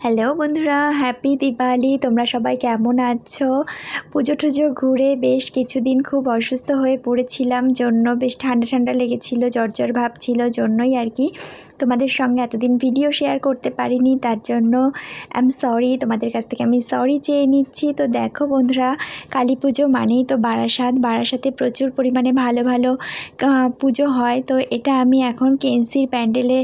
Hello বন্ধুরা, happy Diwali. তোমরা সবাই কেমন আছো? পুজো টুজো ঘুরে বেশ কিছুদিন খুব অসুস্থ হয়ে পড়েছিলাম, জন্য বেশ ঠান্ডা ঠান্ডা লেগেছিল, জ্বর ভাব ছিল, জন্যই আর কি তোমাদের সঙ্গে এতদিন ভিডিও শেয়ার করতে পারিনি। তার জন্য সরি, তোমাদের কাছ থেকে আমি সরি চেয়ে নিচ্ছি। তো দেখো বন্ধুরা, কালী পুজো মানেই তো বারাসাতে প্রচুর পরিমাণে ভালো ভালো পুজো হয়। তো এটা আমি এখন কেনসির প্যান্ডেলে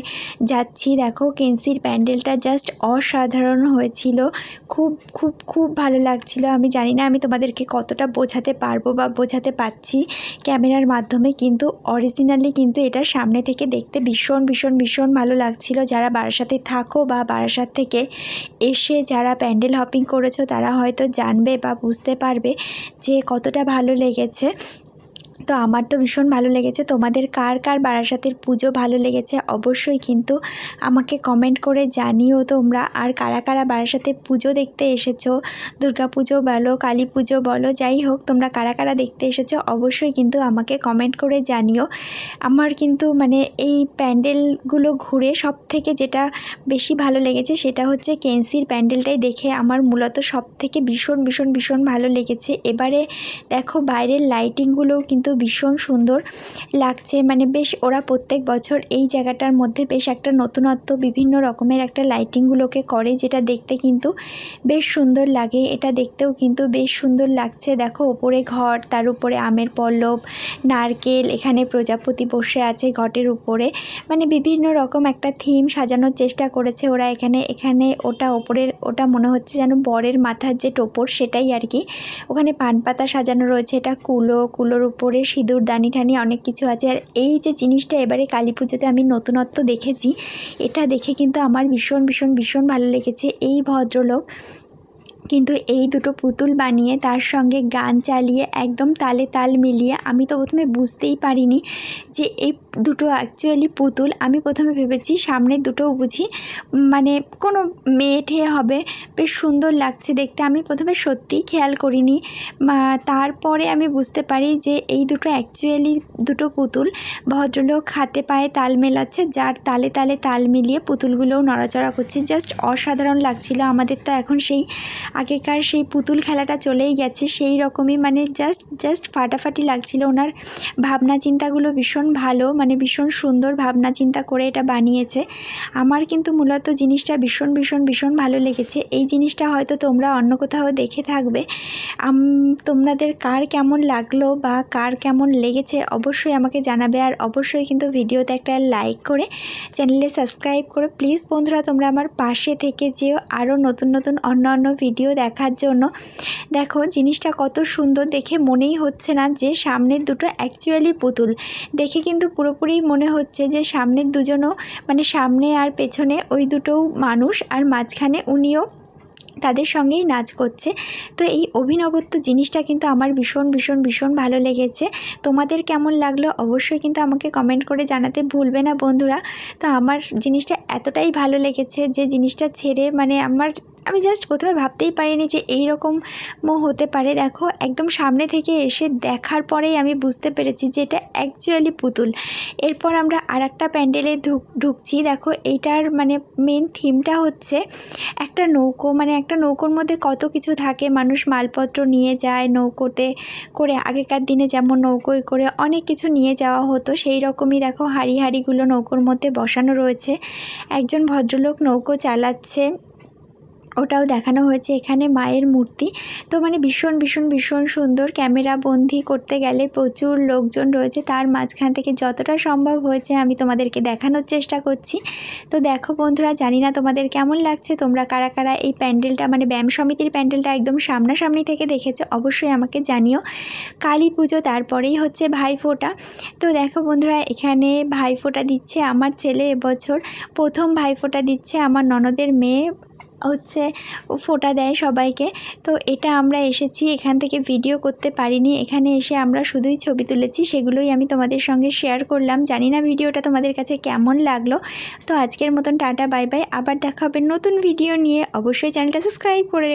যাচ্ছি। দেখো কেনসির প্যান্ডেলটা জাস্ট অসাধারণ হয়েছিল, খুব খুব খুব ভালো লাগছিল। আমি জানি না আমি তোমাদেরকে কতটা বোঝাতে পারবো বা বোঝাতে পারছি ক্যামেরার মাধ্যমে, কিন্তু অরিজিনালি কিন্তু এটা সামনে থেকে দেখতে ভীষণ ভীষণ ভীষণ ভালো লাগছিল। যারা বারাসাতে থাকো বা বারাসাত থেকে এসে যারা প্যান্ডেল হপিং করেছো তারা হয়তো জানবে বা বুঝতে পারবে যে কতটা ভালো লেগেছে। তো আমার তো ভীষণ ভালো লেগেছে। তোমাদের কার কার বারাসাতের পুজো ভালো লেগেছে অবশ্যই কিন্তু আমাকে কমেন্ট করে জানিও তোমরা। আর কারা কারা বারাসাতে পুজো দেখতে এসেছো, দুর্গা পুজো বলো, কালী পুজো বলো, যাই হোক তোমরা কারা কারা দেখতে এসেছো অবশ্যই কিন্তু আমাকে কমেন্ট করে জানিও। আমার কিন্তু মানে এই প্যান্ডেলগুলো ঘুরে সব থেকে যেটা বেশি ভালো লেগেছে সেটা হচ্ছে কেনসির প্যান্ডেলটাই দেখে আমার মূলত সব থেকে ভীষণ ভীষণ ভীষণ ভালো লেগেছে। এবারে দেখো বাইরের লাইটিংগুলোও কিন্তু ভীষণ সুন্দর লাগছে, মানে বেশ ওরা প্রত্যেক বছর এই জায়গাটার মধ্যে বেশ একটা নতুনত্ব বিভিন্ন রকমের একটা লাইটিংগুলোকে করে, যেটা দেখতে কিন্তু বেশ সুন্দর লাগে। এটা দেখতেও কিন্তু বেশ সুন্দর লাগছে। দেখো ওপরে ঘট, তার উপরে আমের পল্লব, নারকেল, এখানে প্রজাপতি বসে আছে ঘটের উপরে, মানে বিভিন্ন রকম একটা থিম সাজানোর চেষ্টা করেছে ওরা। এখানে ওটা ওপরের ওটা মনে হচ্ছে যেন বরের মাথার যে টোপর সেটাই আর কি। ওখানে পান পাতা সাজানো রয়েছে, এটা কুলোর উপরে সিঁদুর দানি ঠানি অনেক কিছু আছে। আর এই যে জিনিসটা এবারে কালী পুজোতে আমি নতুনত্ব দেখেছি, এটা দেখে কিন্তু আমার ভীষণ ভীষণ ভীষণ ভালো লেগেছে। এই ভদ্রলোক কিন্তু এই দুটো পুতুল বানিয়ে তার সঙ্গে গান চালিয়ে একদম তালে তাল মিলিয়ে, আমি তো প্রথমে বুঝতেই পারিনি যে এই দুটো অ্যাকচুয়ালি পুতুল। আমি প্রথমে ভেবেছি সামনের দুটো বুঝি মানে কোনো মেয়ে ঠেয়ে হবে, বেশ সুন্দর লাগছে দেখতে। আমি প্রথমে সত্যিই খেয়াল করিনি, তারপরে আমি বুঝতে পারি যে এই দুটো অ্যাকচুয়ালি দুটো পুতুল। ভদ্রলোক হাতে পায়ে তাল মেলাচ্ছে, যার তালে তালে তাল মিলিয়ে পুতুলগুলোও নড়াচড়া করছে, জাস্ট অসাধারণ লাগছিল। আমাদের তো এখন সেই আগেকার সেই পুতুল খেলাটা চলেই গেছে, সেই রকমই মানে জাস্ট ফাটাফাটি লাগছিল। ওনার ভাবনা চিন্তাগুলো ভীষণ ভালো, মানে ভীষণ সুন্দর ভাবনা চিন্তা করে এটা বানিয়েছে। আমার কিন্তু মূলত জিনিসটা ভীষণ ভীষণ ভীষণ ভালো লেগেছে। এই জিনিসটা হয়তো তোমরা অন্য কোথাও দেখে থাকবে। তোমাদের কার কেমন লাগলো বা কার কেমন লেগেছে অবশ্যই আমাকে জানাবে। আর অবশ্যই কিন্তু ভিডিওতে একটা লাইক করে চ্যানেলে সাবস্ক্রাইব করে প্লিজ বন্ধুরা তোমরা আমার পাশে থেকে যেও আরও নতুন নতুন অন্য ভিডিও দেখার জন্য। দেখো জিনিসটা কত সুন্দর, দেখে মনেই হচ্ছে না যে সামনের দুটো অ্যাকচুয়ালি পুতুল। দেখে কিন্তু পুরোপুরি মনে হচ্ছে যে সামনের দুজনও মানে সামনে আর পেছনে ওই দুটোও মানুষ, আর মাঝখানে উনিও তাদের সঙ্গেই নাচ করছে। তো এই অভিনবত্ব জিনিসটা কিন্তু আমার ভীষণ ভীষণ ভীষণ ভালো লেগেছে। তোমাদের কেমন লাগলো অবশ্যই কিন্তু আমাকে কমেন্ট করে জানাতে ভুলবে না বন্ধুরা। তো আমার জিনিসটা এতটাই ভালো লেগেছে যে জিনিসটা ছেড়ে মানে আমি জাস্ট প্রথমে ভাবতেই পারিনি যে এই রকমও হতে পারে। দেখো একদম সামনে থেকে এসে দেখার পরেই আমি বুঝতে পেরেছি যে এটা অ্যাকচুয়ালি পুতুল। এরপর আমরা আর একটা প্যান্ডেলে ঢুকছি। দেখো এইটার মানে মেন থিমটা হচ্ছে একটা নৌকো, মানে একটা নৌকোর মধ্যে কত কিছু থাকে, মানুষ মালপত্র নিয়ে যায় নৌকোতে করে। আগেকার দিনে যেমন নৌকোয় করে অনেক কিছু নিয়ে যাওয়া হতো, সেই রকমই দেখো হাঁড়িগুলো নৌকোর মধ্যে বসানো রয়েছে। একজন ভদ্রলোক নৌকো চালাচ্ছে, ওটাও দেখানো হয়েছে। এখানে মায়ের মূর্তি, তো মানে ভীষণ ভীষণ ভীষণ সুন্দর। ক্যামেরা বন্দি করতে গেলে প্রচুর লোকজন রয়েছে, তার মাঝখান থেকে যতটা সম্ভব হয়েছে আমি তোমাদেরকে দেখানোর চেষ্টা করছি। তো দেখো বন্ধুরা, জানি না তোমাদের কেমন লাগছে, তোমরা কারা কারা এই প্যান্ডেলটা মানে ব্যায়াম সমিতির প্যান্ডেলটা একদম সামনাসামনি থেকে দেখেছো অবশ্যই আমাকে জানিও। কালী পুজো তারপরেই হচ্ছে ভাইফোঁটা। তো দেখো বন্ধুরা, এখানে ভাইফোঁটা দিচ্ছে আমার ছেলে, এবছর প্রথম ভাইফোঁটা দিচ্ছে। আমার ননদের মেয়ে হচ্ছে ফোঁটা দেয় সবাইকে। তো এটা আমরা এসেছি, এখান থেকে ভিডিও করতে পারিনি, এখানে এসে আমরা শুধুই ছবি তুলেছি, সেগুলোই আমি তোমাদের সঙ্গে শেয়ার করলাম। জানি না ভিডিওটা তোমাদের কাছে কেমন লাগলো। তো আজকের মতন টাটা বাই বাই, আবার দেখা হবে নতুন ভিডিও নিয়ে। অবশ্যই চ্যানেলটা সাবস্ক্রাইব করে